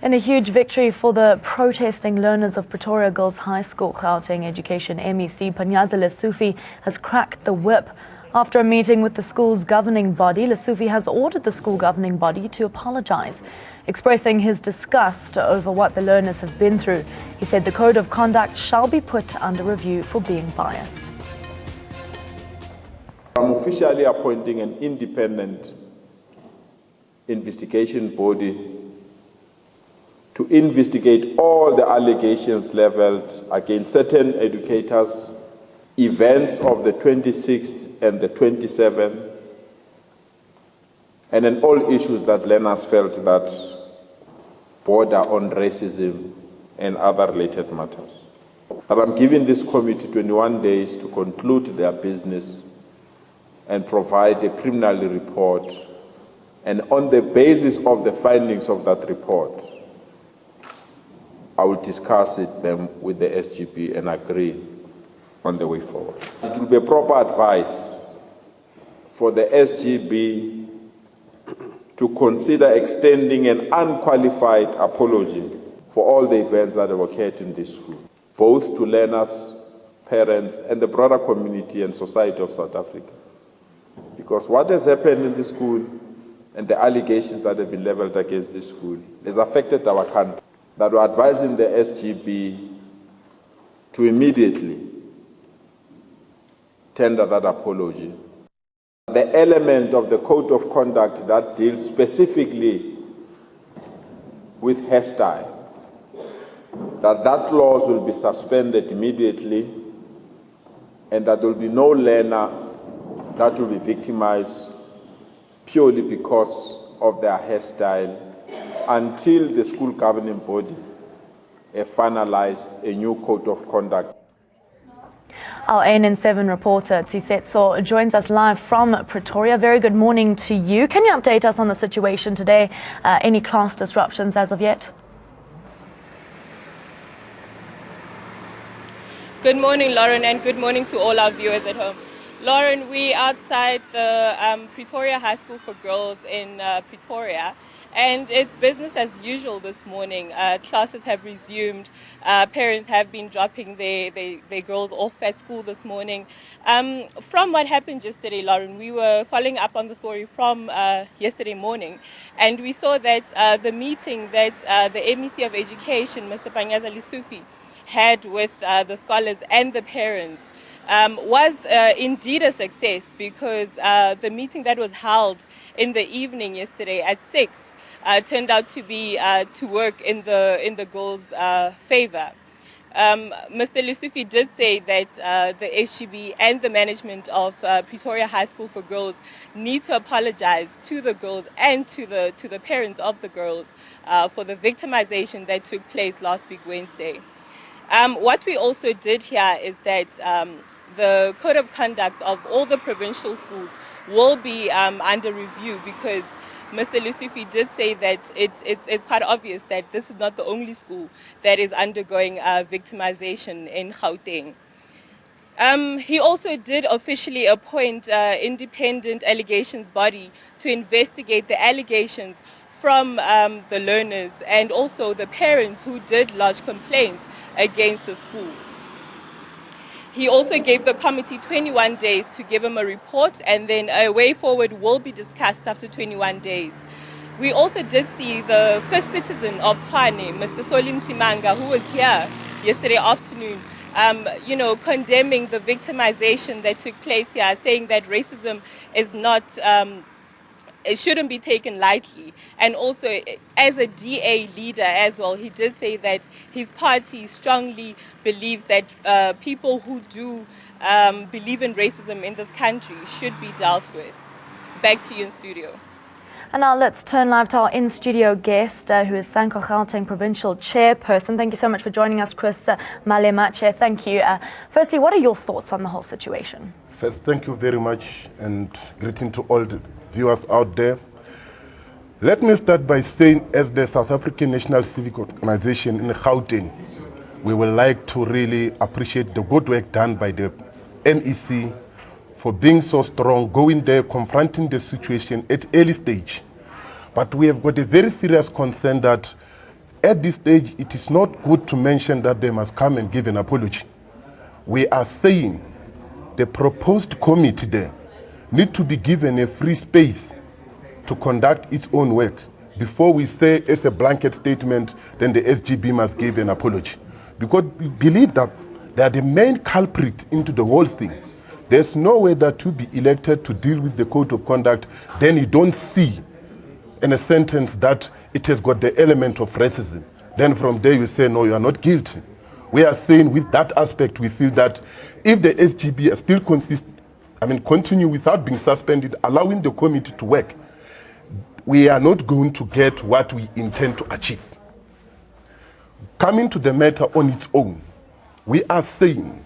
In a huge victory for the protesting learners of Pretoria Girls High School, Gauteng Education MEC Panyaza Lesufi has cracked the whip. After a meeting with the school's governing body, Lesufi has ordered the school governing body to apologize, expressing his disgust over what the learners have been through. He said the code of conduct shall be put under review for being biased. I'm officially appointing an independent investigation body to investigate all the allegations leveled against certain educators, events of the 26th and the 27th, and then all issues that learners felt that border on racism and other related matters. But I'm giving this committee 21 days to conclude their business and provide a preliminary report, and on the basis of the findings of that report, I will discuss them with the SGB and agree on the way forward. It will be a proper advice for the SGB to consider extending an unqualified apology for all the events that have occurred in this school, both to learners, parents, and the broader community and society of South Africa. Because what has happened in this school and the allegations that have been leveled against this school has affected our country. That we're advising the SGB to immediately tender that apology. The element of the code of conduct that deals specifically with hairstyle, that clause will be suspended immediately, and that there will be no learner that will be victimized purely because of their hairstyle, until the school governing body have finalized a new code of conduct. Our ANN7 reporter Tisetso joins us live from Pretoria. Very good morning to you. Can you update us on the situation today? Any class disruptions as of yet? Good morning, Lauren, and good morning to all our viewers at home. Lauren, we're outside the Pretoria High School for Girls in Pretoria, and it's business as usual this morning. Classes have resumed. Parents have been dropping their girls off at school this morning. From what happened yesterday, Lauren, we were following up on the story from yesterday morning, and we saw that the meeting that the MEC of Education, Mr. Panyaza Lesufi, had with the scholars and the parents was indeed a success, because the meeting that was held in the evening yesterday at 6 turned out to be to work in the girls' favor. Mr. Lesufi did say that the SGB and the management of Pretoria High School for Girls need to apologize to the girls and to the parents of the girls for the victimization that took place last week Wednesday. What we also did here is that the code of conduct of all the provincial schools will be under review, because Mr. Lesufi did say that it's quite obvious that this is not the only school that is undergoing victimization in Gauteng. He also did officially appoint independent allegations body to investigate the allegations from the learners and also the parents who did lodge complaints against the school. He also gave the committee 21 days to give him a report, and then a way forward will be discussed after 21 days. We also did see the first citizen of Tshwane, Mr. Solim Simanga, who was here yesterday afternoon, condemning the victimization that took place here, saying that racism is not it shouldn't be taken lightly. And also, as a DA leader as well, he did say that his party strongly believes that people who do believe in racism in this country should be dealt with. Back to you in studio. And now let's turn live to our in-studio guest, who is Sanko Gauteng Provincial Chairperson. Thank you so much for joining us, Chris Malemache. Thank you. Firstly, what are your thoughts on the whole situation? First, thank you very much, and greeting to all the viewers out there. Let me start by saying, as the South African National Civic Organization in Gauteng, we would like to really appreciate the good work done by the MEC for being so strong, going there, confronting the situation at early stage. But we have got a very serious concern that At this stage, it is not good to mention that they must come and give an apology. We are saying the proposed committee there need to be given a free space to conduct its own work before we say as a blanket statement, then the SGB must give an apology. Because we believe that they are the main culprit into the whole thing. There's no way that you be elected to deal with the code of conduct, then you don't see in a sentence that it has got the element of racism. Then from there you say, no, you are not guilty. We are saying with that aspect, we feel that if the SGB still continue without being suspended, allowing the committee to work, we are not going to get what we intend to achieve. Coming to the matter on its own, we are saying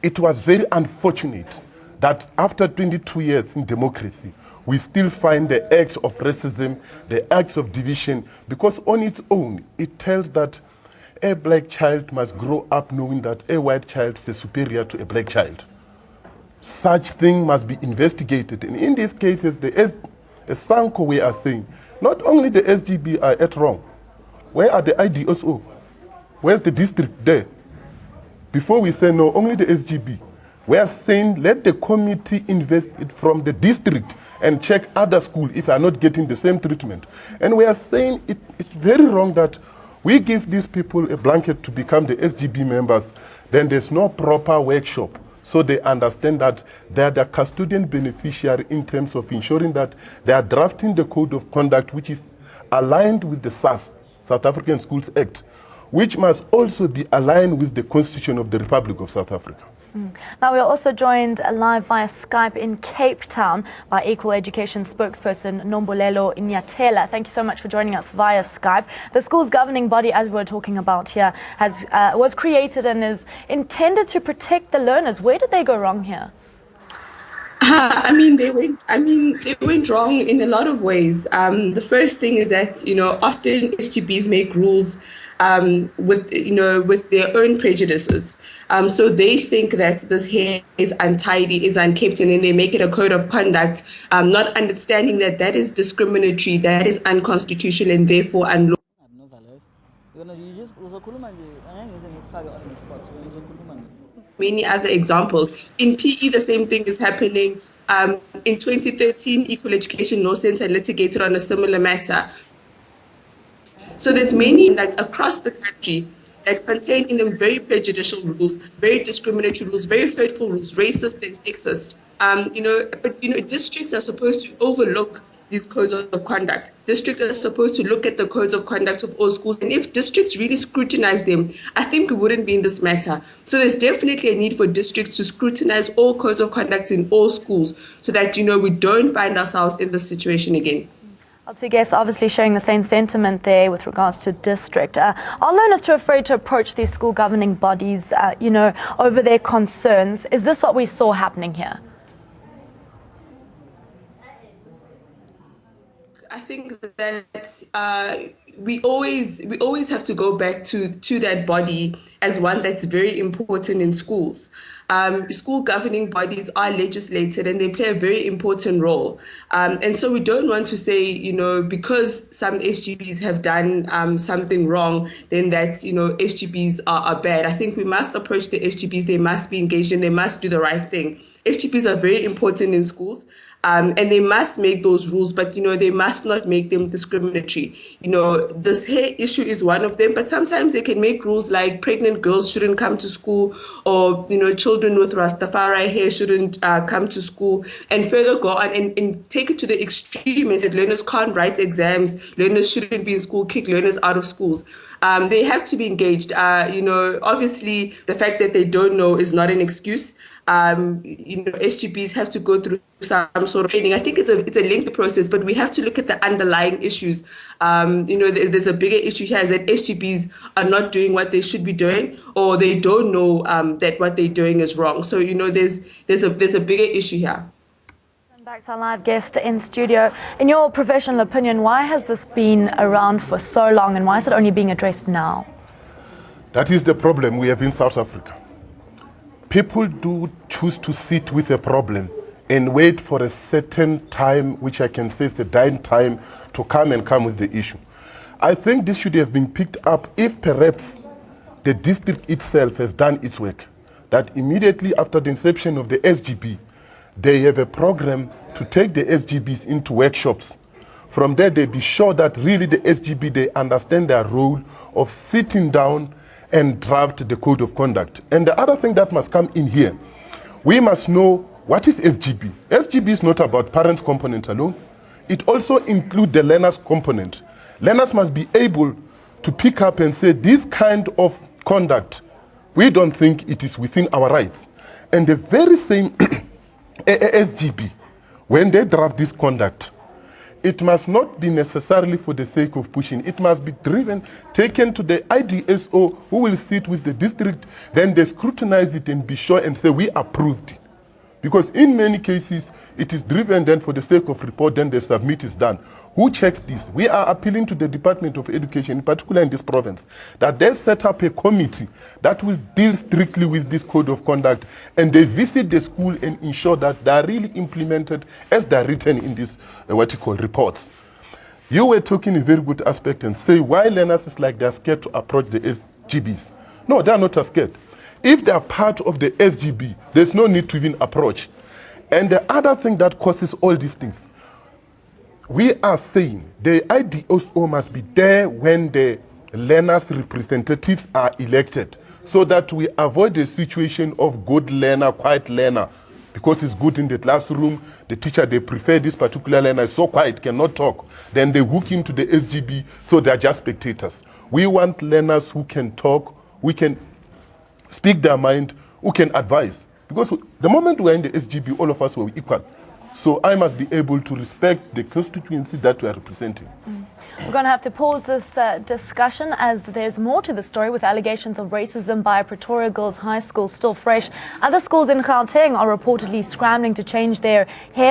it was very unfortunate that after 22 years in democracy, we still find the acts of racism, the acts of division, because on its own, it tells that a black child must grow up knowing that a white child is superior to a black child. Such thing must be investigated. And in these cases, as Sanko, we are saying, not only the SGB are at wrong. Where are the IDSO? Where's the district there? Before we say no, only the SGB. We are saying let the committee invest it from the district and check other schools if they are not getting the same treatment. And we are saying it's very wrong that we give these people a blanket to become the SGB members, then there's no proper workshop. So they understand that they are the custodian beneficiary in terms of ensuring that they are drafting the code of conduct which is aligned with the SAS, South African Schools Act, which must also be aligned with the Constitution of the Republic of South Africa. Now, we are also joined live via Skype in Cape Town by Equal Education spokesperson Nombolelo Nyatela. Thank you so much for joining us via Skype. The school's governing body, as we were talking about here, was created and is intended to protect the learners. Where did they go wrong here? They went wrong in a lot of ways. The first thing is that, often SGBs make rules with their own prejudices. So they think that this hair is untidy, is unkept, and then they make it a code of conduct, not understanding that that is discriminatory, that is unconstitutional, and therefore unlawful. Many other examples. In PE, the same thing is happening. In 2013, Equal Education Law Centre litigated on a similar matter. So there's many acts across the country that contain in them very prejudicial rules, very discriminatory rules, very hurtful rules, racist and sexist. But districts are supposed to overlook these codes of conduct. Districts are supposed to look at the codes of conduct of all schools. And if districts really scrutinize them, I think we wouldn't be in this matter. So there's definitely a need for districts to scrutinize all codes of conduct in all schools so that, we don't find ourselves in this situation again. Our two guests obviously sharing the same sentiment there with regards to district. Are learners too afraid to approach these school governing bodies, over their concerns? Is this what we saw happening here? I think that we always have to go back to that body as one that's very important in schools. School governing bodies are legislated and they play a very important role. And so we don't want to say, because some SGBs have done something wrong, then that, SGBs are bad. I think we must approach the SGBs. They must be engaged and they must do the right thing. SGBs are very important in schools. And they must make those rules, but, they must not make them discriminatory. This hair issue is one of them, but sometimes they can make rules like pregnant girls shouldn't come to school or, children with Rastafari hair shouldn't come to school, and further go on and take it to the extreme and say learners can't write exams, learners shouldn't be in school, kick learners out of schools. They have to be engaged. Obviously, the fact that they don't know is not an excuse. SGBs have to go through some sort of training. I think it's a lengthy process, but we have to look at the underlying issues. There's a bigger issue here is that SGBs are not doing what they should be doing, or they don't know that what they're doing is wrong. So there's a bigger issue here. Back to our live guest in studio. In your professional opinion, why has this been around for so long, and why is it only being addressed now? That is the problem we have in South Africa. People do choose to sit with a problem and wait for a certain time, which I can say is the dying time, to come with the issue. I think this should have been picked up if perhaps the district itself has done its work. That immediately after the inception of the SGB, they have a program to take the SGBs into workshops. From there, they be sure that really the SGB, they understand their role of sitting down and draft the code of conduct. And the other thing that must come in here, we must know what is SGB. SGB is not about parents component alone. It also includes the learners component. Learners must be able to pick up and say, this kind of conduct, we don't think it is within our rights. And the very same SGB, when they draft this conduct, it must not be necessarily for the sake of pushing. It must be driven, taken to the IDSO, who will sit with the district, then they scrutinize it and be sure and say, we approved it. Because in many cases, it is driven then for the sake of report, then the submit is done. Who checks this? We are appealing to the Department of Education, in particular in this province, that they set up a committee that will deal strictly with this code of conduct, and they visit the school and ensure that they are really implemented as they are written in these, what you call, reports. You were talking a very good aspect and say why learners is like they are scared to approach the SGBs. No, they are not scared. If they are part of the SGB, there's no need to even approach. And the other thing that causes all these things, we are saying the IDSO must be there when the learners' representatives are elected, so that we avoid the situation of good learner, quiet learner, because it's good in the classroom, the teacher, they prefer this particular learner, is so quiet, cannot talk. Then they hook into the SGB, so they're just spectators. We want learners who can talk, who can speak their mind, who can advise. Because the moment we're in the SGB, all of us were equal. So I must be able to respect the constituency that we are representing. We're going to have to pause this discussion as there's more to the story, with allegations of racism by Pretoria Girls High School still fresh. Other schools in Gauteng are reportedly scrambling to change their hair